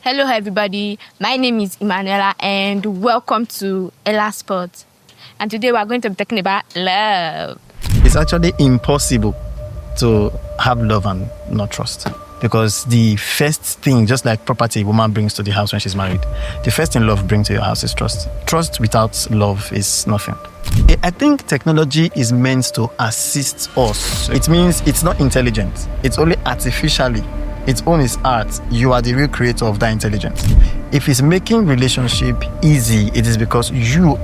Hello, everybody. My name is Emanuela, and welcome to Ella Sport. And today we are going to be talking about love. It's actually impossible to have love and not trust. Because the first thing, just like property a woman brings to the house when she's married, the first thing love brings to your house is trust. Trust without love is nothing. I think technology is meant to assist us. It means it's not intelligent. It's only artificially. Its own is art. You are the real creator of that intelligence. If it's making relationship easy, it is because you're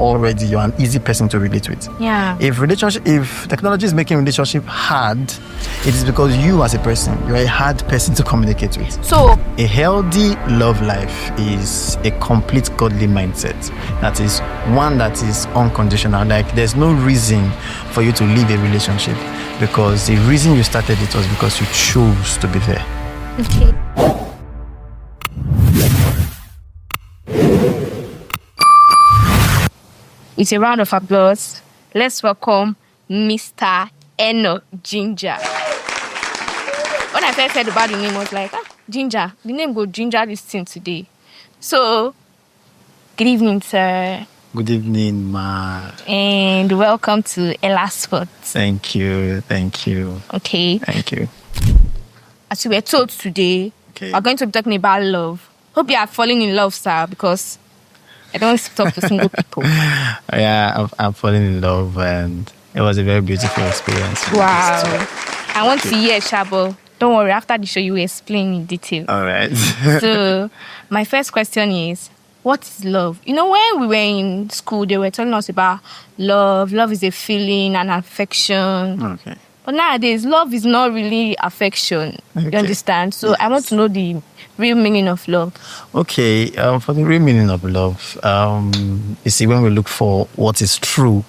an easy person to relate with. Yeah. If technology is making relationship hard, it is because you as a person, you're a hard person to communicate with. So, a healthy love life is a complete godly mindset. That is one that is unconditional. Like there's no reason for you to leave a relationship because the reason you started it was because you chose to be there. okay. With a round of applause, let's welcome Mr. Enoh Ginger. When I first heard about the name, I was like, Ginger. The name go Ginger this thing today. So, good evening, sir. Good evening, ma. And welcome to Ella Sport. Thank you. Okay. Thank you. As we were told today, we're going to be talking about love. Hope you are falling in love, sir, because I don't talk to single people. Yeah, I'm falling in love, and it was a very beautiful experience. Wow. I want to hear Shabo. Don't worry, after the show, you will explain in detail. All right. So, my first question is, what is love? You know, when we were in school, they were telling us about love. Love is a feeling, an affection. Okay. But nowadays, love is not really affection. Okay. You understand? So Yes. I want to know the real meaning of love. Okay, for the real meaning of love, you see, when we look for what is true,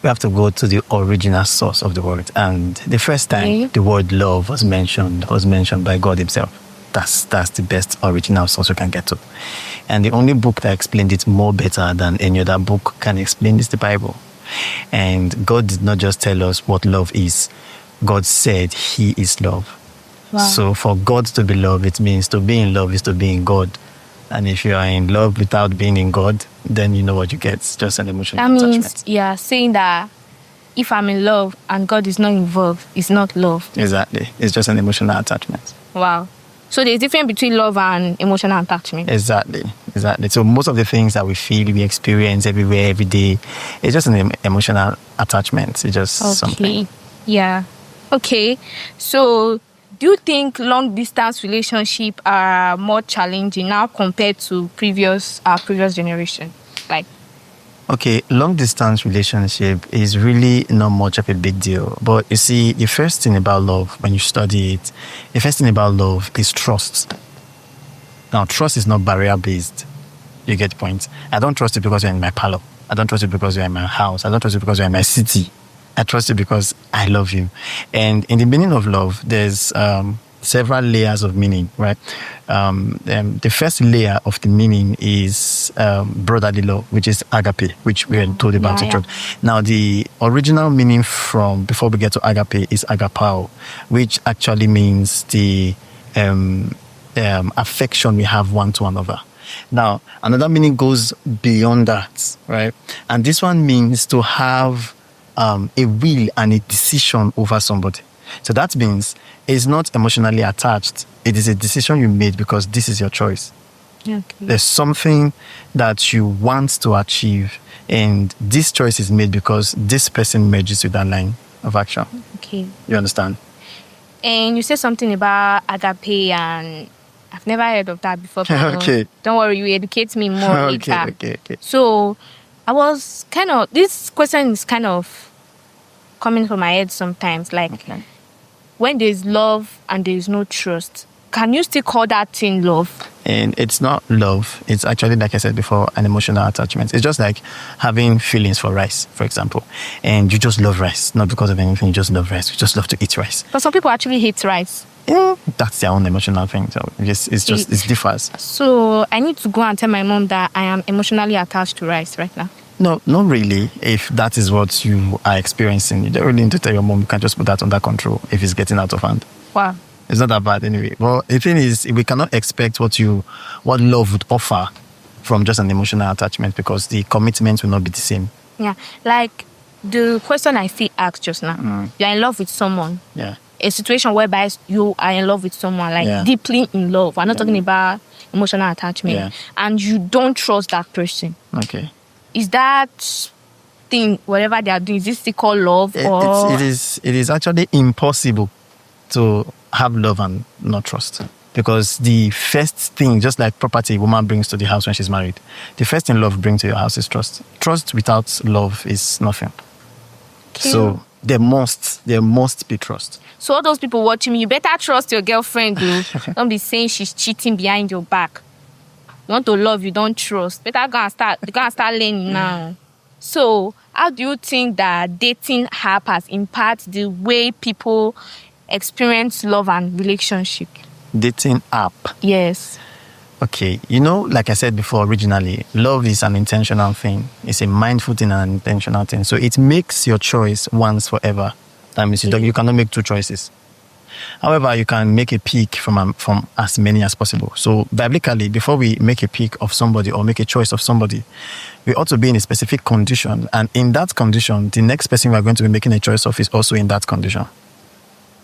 we have to go to the original source of the word. And the first time the word love was mentioned by God himself. That's the best original source we can get to. And the only book that explained it more better than any other book can explain is the Bible. And God did not just tell us what love is. God said he is love. Wow. So for God to be love, it means to be in love is to be in God. And if you are in love without being in God, then you know what you get. It's just an emotional attachment. That means you are saying that if I'm in love and God is not involved, it's not love. Exactly. It's just an emotional attachment. Wow. So there's a difference between love and emotional attachment. Exactly. So most of the things that we feel, we experience everywhere, every day, it's just an emotional attachment. It's just something. Yeah. Okay. So do you think long distance relationships are more challenging now compared to previous generation? Like, okay, long distance relationship is really not much of a big deal. But you see, the first thing about love, when you study it, the first thing about love is trust. Now, trust is not barrier based. You get the point? I don't trust you because you're in my parlor. I don't trust you because you're in my house. I don't trust you because you're in my city. I trust you because I love you. And in the meaning of love, there's several layers of meaning, right? The first layer of the meaning is brotherly love, which is agape, which we are told about in church. Now, the original meaning from before we get to agape is agapao, which actually means the affection we have one to another. Now, another meaning goes beyond that, right? And this one means to have a will and a decision over somebody. So that means it's not emotionally attached. It is a decision you made because this is your choice. okay. There's something that you want to achieve, and this choice is made because this person merges with that line of action. Okay. You understand? And you said something about agape, and I've never heard of that before. Okay. Don't worry, you educate me more later. Okay. So I was this question is kind of coming from my head sometimes. Like, when there's love and there's no trust, can you still call that thing love? And it's not love. It's actually, like I said before, an emotional attachment. It's just like having feelings for rice, for example. And you just love rice. Not because of anything, you just love rice. You just love to eat rice. But some people actually hate rice. That's their own emotional thing. So it differs. So I need to go and tell my mom that I am emotionally attached to rice right now. No, not really. If that is what you are experiencing, you don't really need to tell your mom. You can just put that under control if it's getting out of hand. Wow. It's not that bad anyway. But the thing is, we cannot expect what love would offer from just an emotional attachment, because the commitment will not be the same. Yeah. Like the question I still asked just now. You're in love with someone. Yeah. A situation whereby you are in love with someone, like deeply in love. We're not talking about emotional attachment. Yeah. And you don't trust that person. Okay. Is that thing, whatever they are doing, is this still called love? Or It is actually impossible to have love and not trust. Because the first thing, just like property a woman brings to the house when she's married, the first thing love brings to your house is trust. Trust without love is nothing. Okay. So there must be trust. So all those people watching me, you better trust your girlfriend, though. Don't be saying she's cheating behind your back. You want to love, you don't trust. Better go and start learning now. So how do you think that dating app has impacted the way people experience love and relationship? Dating app. Yes. Okay, like I said before, originally, love is an intentional thing. It's a mindful thing and an intentional thing. So it makes your choice once forever. That means you cannot make two choices. However, you can make a pick from as many as possible. So biblically, before we make a pick of somebody or make a choice of somebody, we ought to be in a specific condition. And in that condition, the next person we are going to be making a choice of is also in that condition.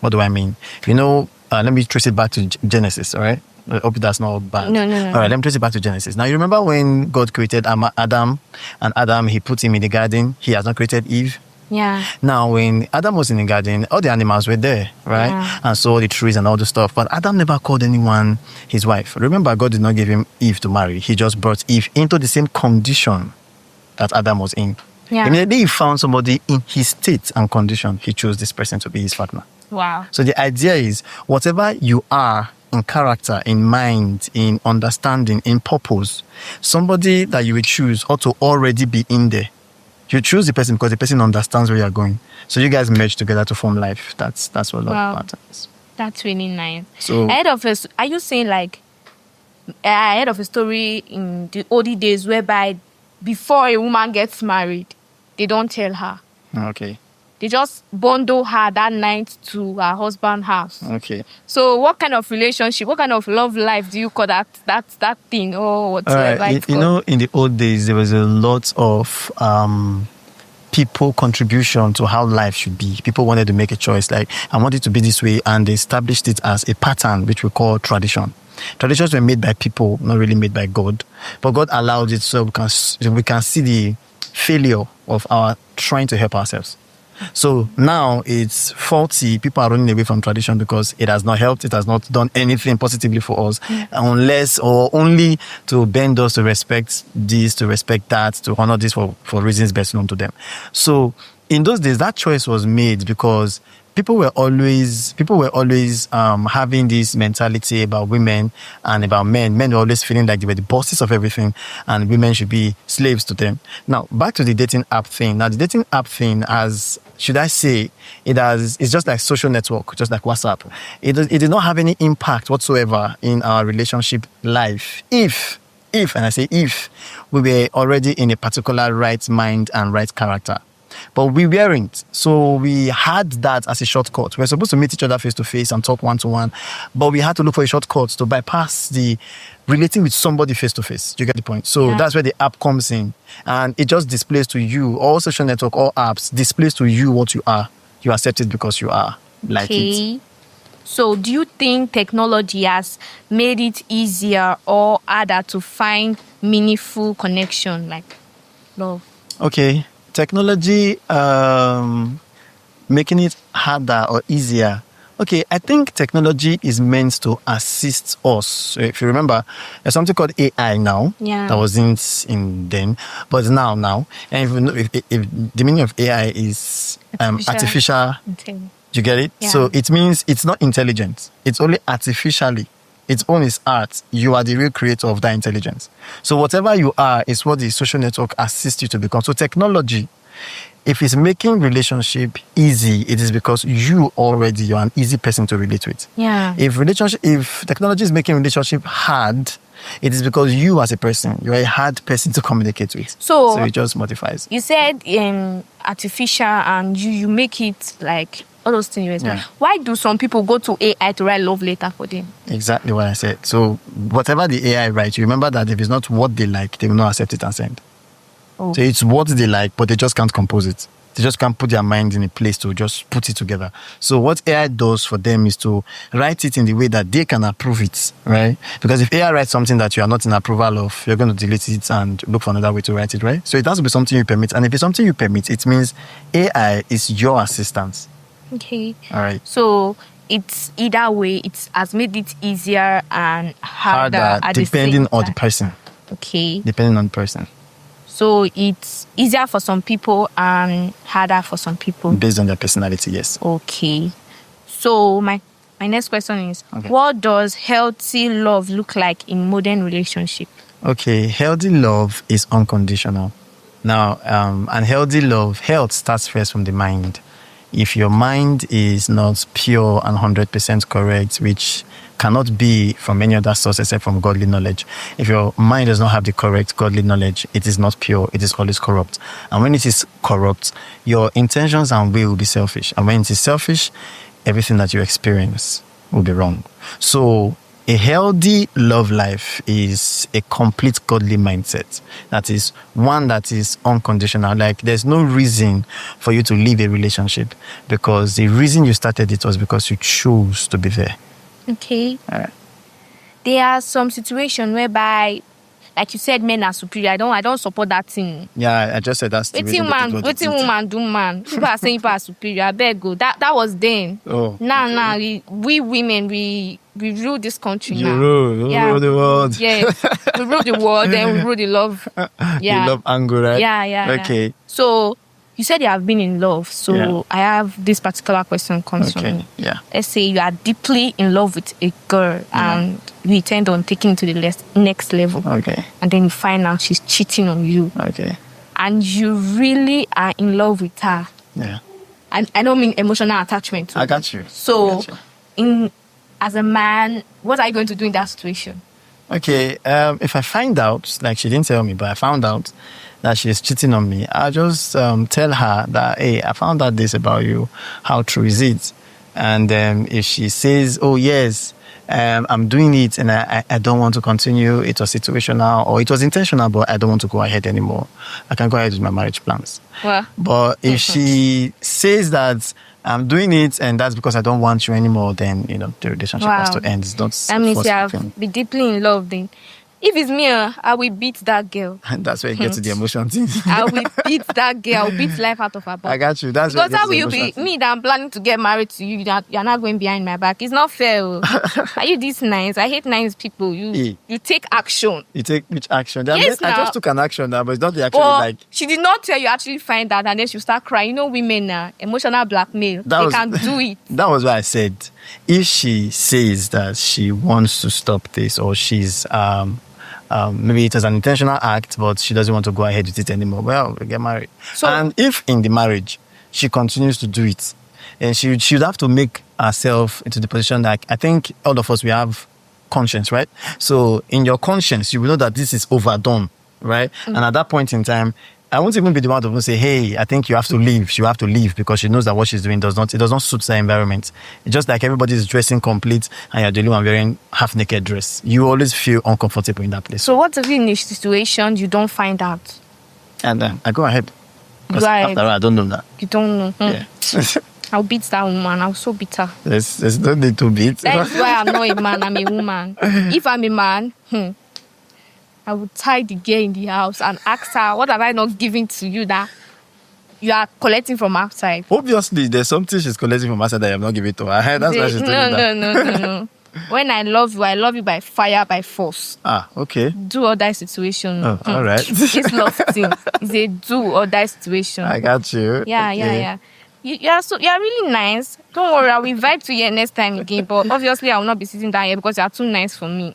What do I mean? Let me trace it back to Genesis, all right? I hope that's not bad. No. All right, let me trace it back to Genesis. Now, you remember when God created Adam, and Adam, he put him in the garden. He has not created Eve. Yeah. Now, when Adam was in the garden, all the animals were there, right? Yeah. And so the trees and all the stuff. But Adam never called anyone his wife. Remember, God did not give him Eve to marry. He just brought Eve into the same condition that Adam was in. Yeah. Immediately he found somebody in his state and condition, he chose this person to be his partner. Wow. So the idea is, whatever you are in character, in mind, in understanding, in purpose, somebody that you will choose ought to already be in there. You choose the person because the person understands where you're going. So you guys merge together to form life. That's what love pattern is. That's really nice. So, are you saying like, I heard of a story in the olden days whereby before a woman gets married, they don't tell her. Okay. They just bundle her that night to her husband's house. Okay. So what kind of relationship, what kind of love life do you call that thing or whatever? Right. In the old days, there was a lot of people contribution to how life should be. People wanted to make a choice, like, I want it to be this way, and they established it as a pattern, which we call tradition. Traditions were made by people, not really made by God. But God allowed it so we can see the failure of our trying to help ourselves. So now it's faulty. People are running away from tradition because it has not helped. It has not done anything positively for us, unless or only to bend us to respect this, to respect that, to honor this for reasons best known to them. So in those days, that choice was made because people were always having this mentality about women and about men. Men were always feeling like they were the bosses of everything and women should be slaves to them. Now, back to the dating app thing. Now, the dating app thing has, should I say, it's just like social network, just like WhatsApp. It did not have any impact whatsoever in our relationship life. If, and I say if, we were already in a particular right mind and right character. But we weren't. So we had that as a shortcut. We're supposed to meet each other face to face and talk one to one. But we had to look for a shortcut to bypass the relating with somebody face to face. You get the point? So that's where the app comes in. And it just displays to you, all social network, all apps, displays to you what you are. You accept it because you are like it. So do you think technology has made it easier or harder to find meaningful connection like love? Okay. Technology making it harder or easier. Okay, I think technology is meant to assist us. So if you remember, there's something called AI now. Yeah. That wasn't in then, but now. And if the meaning of AI is artificial. You get it? Yeah. So it means it's not intelligent. It's only artificially. Its own is art. You are the real creator of that intelligence. So whatever you are is what the social network assists you to become. So technology, if it's making relationship easy, it is because you're an easy person to relate with. Yeah. If technology is making relationship hard, it is because you as a person, you're a hard person to communicate with. So it just modifies. You said artificial and you make it like all those things you explain. Yeah. Why do some people go to AI to write love letter for them? Exactly what I said. So whatever the AI writes, you remember that if it's not what they like, they will not accept it and send. Oh. So it's what they like, but they just can't compose it. They just can't put their mind in a place to just put it together. So what AI does for them is to write it in the way that they can approve it, right? Because if AI writes something that you are not in approval of, you're going to delete it and look for another way to write it, right? So it has to be something you permit. And if it's something you permit, it means AI is your assistance. Okay. All right. So it's either way, it has made it easier and harder at depending the same on the time. person. Okay. Depending on the person. So it's easier for some people and harder for some people. Based on their personality, yes. Okay. So my next question is, Okay. what does healthy love look like in modern relationship? Okay, healthy love is unconditional. Now, and healthy love, health starts first from the mind. If your mind is not pure and 100% correct, which cannot be from any other source except from godly knowledge. If your mind does not have the correct godly knowledge, it is not pure, it is always corrupt. And when it is corrupt, your intentions and will be selfish. And when it is selfish, everything that you experience will be wrong. So a healthy love life is a complete godly mindset. That is one that is unconditional. Like there's no reason for you to leave a relationship because the reason you started it was because you chose to be there. Okay. All right. There are some situations whereby, like you said, men are superior. I don't support that thing. Yeah, I just said that's the reason. Waiting woman do man. People are saying people are superior. I beg go. That was then. Oh. Now we women we rule this country You now. rule the world. Yes. We rule the world, then we rule the love. Yeah. The love angle, right? Yeah. Okay. So you said you have been in love. So Yeah. I have this particular question comes from me. Yeah. Let's say you are deeply in love with a girl and you intend on taking it to the next level. Okay. And then you find out she's cheating on you. Okay. And you really are in love with her. Yeah. And I don't mean emotional attachment. Too. I got you. So, as a man, what are you going to do in that situation? Okay. If I find out, like she didn't tell me, but I found out that she's cheating on me, I'll just tell her that, hey, I found out this about you. How true is it? And if she says, oh, yes, I'm doing it and I don't want to continue, it was situational or it was intentional, but I don't want to go ahead anymore, I can go ahead with my marriage plans. Well, but if she says that I'm doing it and that's because I don't want you anymore, then, the relationship has to end. It's not that means you have been deeply in love then. If it's me, I will beat that girl. And that's where you get to the emotion thing. I will beat that girl. I will beat life out of her body. I got you. That's because how will you be me that I'm planning to get married to you? That you're not going behind my back. It's not fair. Are you this nice? I hate nice people. You take action. You take which action? Yes, I just took an action now, but it's not the action like. She did not tell you actually find that, and then she start crying. You know, women now emotional blackmail. They can do it. That was why I said, if she says that she wants to stop this or she's maybe it was an intentional act, but she doesn't want to go ahead with it anymore, well, we get married. So, and if in the marriage she continues to do it, and she would have to make herself into the position that I think all of us, we have conscience, right? So in your conscience, you will know that this is overdone, right? Mm-hmm. And at that point in time, I won't even be the one to say, hey, I think you have to leave. She will have to leave because she knows that what she's doing does not suit the environment. It's just like everybody is dressing complete and you're the only one wearing half-naked dress. You always feel uncomfortable in that place. So what if in a situation you don't find out? And then I go ahead. Because after all, I don't know that. You don't know. Yeah. I'll beat that woman. I'm so bitter. There's no need to beat. That's why I'm not a man. I'm a woman. If I'm a man, I would tie the girl in the house and ask her, what have I not given to you that you are collecting from outside? Obviously, there's something she's collecting from outside that you have not given to her. That's why she's doing that. No. When I love you by fire, by force. Ah, okay. Do or die situation. Oh, all right. It's love thing. It's a do or die situation. I got you. Yeah. You're really nice. Don't worry, I will vibe to you next time again. But obviously, I will not be sitting down here because you are too nice for me.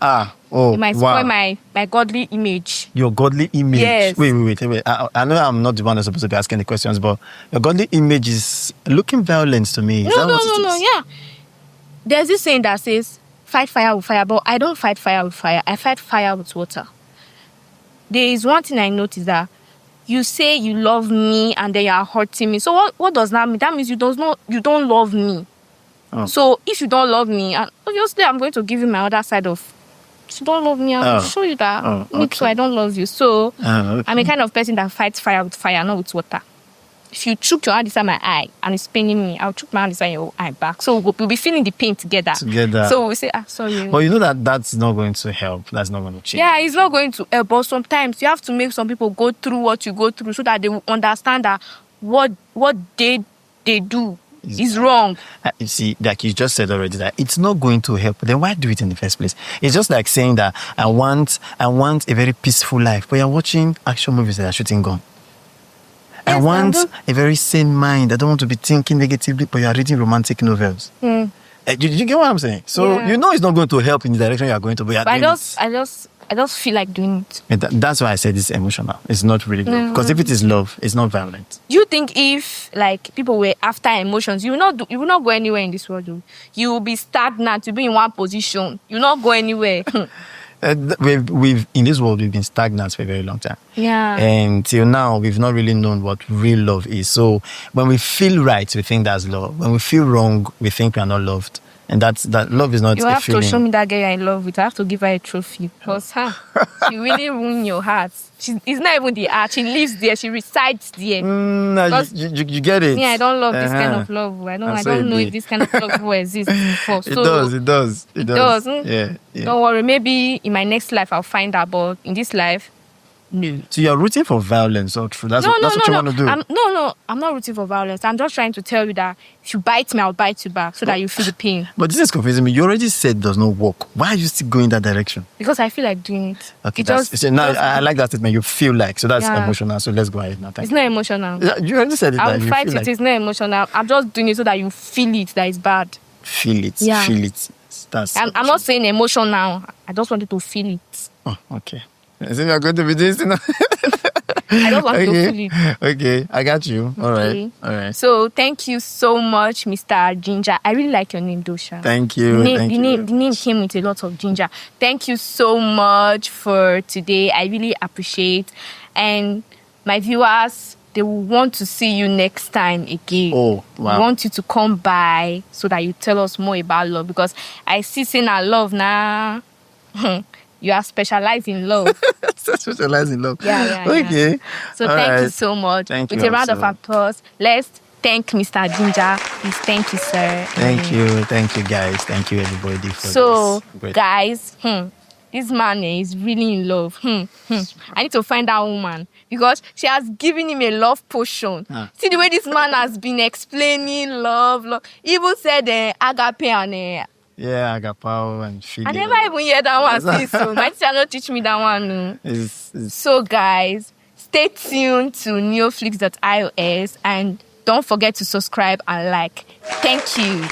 It might spoil my godly image. Your godly image? Yes. Wait. I know I'm not the one that's supposed to be asking the questions, but your godly image is looking violent to me. No. Yeah. There's this saying that says, fight fire with fire, but I don't fight fire with fire. I fight fire with water. There is one thing I noticed that you say you love me and then you are hurting me. So what does that mean? That means you don't love me. Oh. So if you don't love me, and obviously I'm going to give you my other side of. If you don't love me, I'll show you that me too, I don't love you. So I'm a kind of person that fights fire with fire, not with water. If you chook your hand inside my eye and it's paining me, I'll chook my hand inside your eye back. So we'll be feeling the pain together. So we say, sorry. But you know that's not going to help. That's not going to change. Yeah, it's not going to help. But sometimes you have to make some people go through what you go through so that they will understand that what they do is wrong. You see, like you just said already, that it's not going to help. Then why do it in the first place? It's just like saying that I want a very peaceful life, but you're watching action movies that are shooting gun. I want a very sane mind. I don't want to be thinking negatively, but you are reading romantic novels. You get what I'm saying? So you know it's not going to help in the direction you are going to. But I just feel like doing it. That's why I said it's emotional. It's not really love. Because if it is love, it's not violent. Do you think if like people were after emotions, you will not go anywhere in this world? You will be stagnant. You'll be in one position. You will not go anywhere. We've in this world we've been stagnant for a very long time. Yeah. And till now we've not really known what real love is. So when we feel right, we think that's love. When we feel wrong, we think we are not loved. And that love is not a feeling. You have to show me that girl you're in love with. I have to give her a trophy. Because she really ruined your heart. It's not even the art. She lives there. She resides there. You get it. Yeah, I don't love this kind of love. I don't know if this kind of love will exist before. So it does. Yeah. Don't worry. Maybe in my next life I'll find out. But in this life, no. So you're rooting for violence or true? That's what you want to do? I'm not rooting for violence. I'm just trying to tell you that if you bite me, I'll bite you back so that you feel the pain. But this is confusing me. You already said it does not work. Why are you still going that direction? Because I feel like doing it. Okay, I like that statement. You feel like. So that's emotional. So let's go ahead now. It's not emotional. You already said it. I will fight it. It's not emotional. I'm just doing it so that you feel it, that it's bad. Feel it. Yeah. Feel it. I'm not saying emotion now. I just wanted to feel it. Oh, okay. I think you're going to be this, you know. I don't want to feel it. Okay, I got you. All right. So thank you so much, Mr. Ginger. I really like your name, Dosha. Thank you. The name came with a lot of ginger. Thank you so much for today. I really appreciate. And my viewers, they will want to see you next time again. Oh, wow. We want you to come by so that you tell us more about love, because I see saying I love now. You are specialized in love. Specialized in love. Yeah. Okay. So thank you so much. Thank With you a round of applause, let's thank Mr. Ginger. Please, thank you, sir. Thank you, guys. Thank you, everybody. So, guys, this man is really in love. I need to find that woman because she has given him a love potion. See the way this man has been explaining love. He even said agape and yeah, agapao and feeling. I never even hear that one since. So my teacher not teach me that one. No. So guys, stay tuned to neoflix.ios and don't forget to subscribe and like. Thank you.